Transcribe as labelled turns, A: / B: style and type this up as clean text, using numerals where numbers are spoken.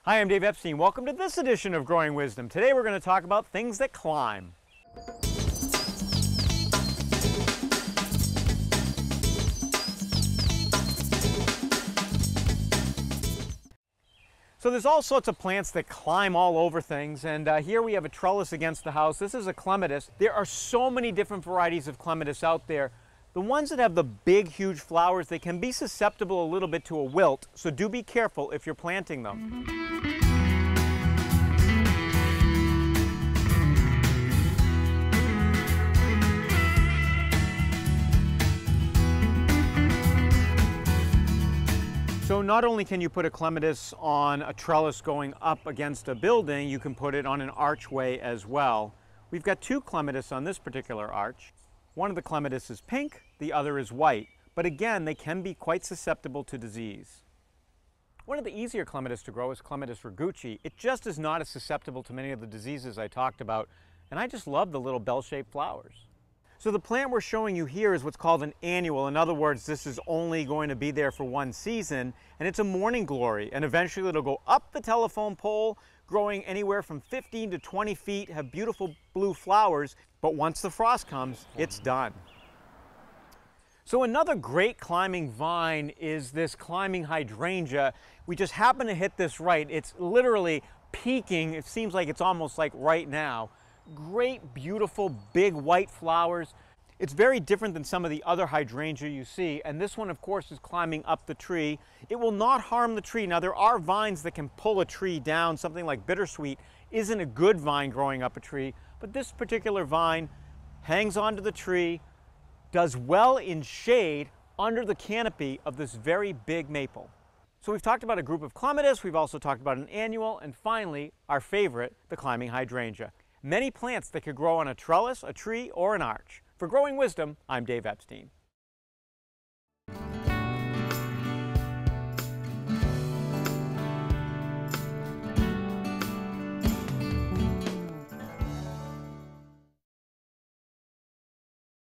A: Hi, I'm Dave Epstein. Welcome to this edition of Growing Wisdom. Today we're going to talk about things that climb. So there's all sorts of plants that climb all over things, and here we have a trellis against the house. This is a clematis. There are so many different varieties of clematis out there. The ones that have the big, huge flowers, they can be susceptible a little bit to a wilt, so do be careful if you're planting them. So not only can you put a clematis on a trellis going up against a building, you can put it on an archway as well. We've got two clematis on this particular arch. One of the clematis is pink, the other is white, but again, they can be quite susceptible to disease. One of the easier clematis to grow is Clematis ragucci. It just is not as susceptible to many of the diseases I talked about, and I just love the little bell-shaped flowers. So the plant we're showing you here is what's called an annual. In other words, this is only going to be there for one season, and it's a morning glory, and eventually it'll go up the telephone pole, growing anywhere from 15 to 20 feet, have beautiful blue flowers, but once the frost comes, it's done. So another great climbing vine is this climbing hydrangea. We just happen to hit this right. It's literally peaking. It seems like it's almost like right now. Great, beautiful, big white flowers. It's very different than some of the other hydrangea you see, and this one, of course, is climbing up the tree. It will not harm the tree. Now, there are vines that can pull a tree down. Something like bittersweet isn't a good vine growing up a tree, but this particular vine hangs onto the tree, does well in shade under the canopy of this very big maple. So we've talked about a group of clematis, we've also talked about an annual, and finally, our favorite, the climbing hydrangea. Many plants that could grow on a trellis, a tree, or an arch. For Growing Wisdom, I'm Dave Epstein.